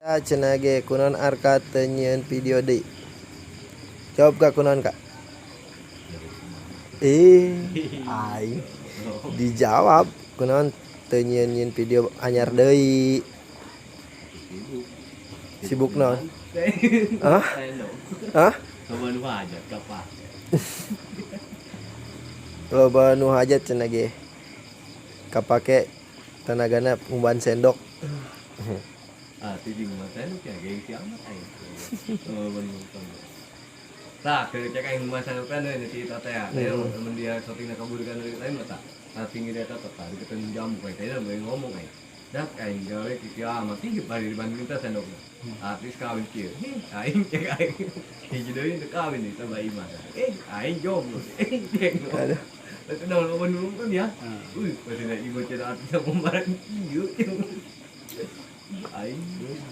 Cenage kunon arka tenyen video di. Jawab kak kunon kak. Aing dijawab kunon tenyen video anyar deui. Sibuk non? Hah? Hah? Loba nu hajat cenah ge. Kapake tenagana umban sendok. Tijing mah teh kayak gengsi amat aing. Bener. Tah, cek aing mah sanokan deui cerita teh. Mun dia shoppingna kabur kan deui teh mah tah. Tinggi dia teh tah dikeun jamu kayak teh mah ngomong aing. Dak aing gawe kieu amat tinggi bari dibanding teh sendokna. Artis kawin kieu. Aing cek aing. Hiji deui teu kawin nih tambah imah. Aing jomblo. Aduh. Tapi dong ngomong kan ya. Pasti ibu cerita artis mau barang kieu. Aing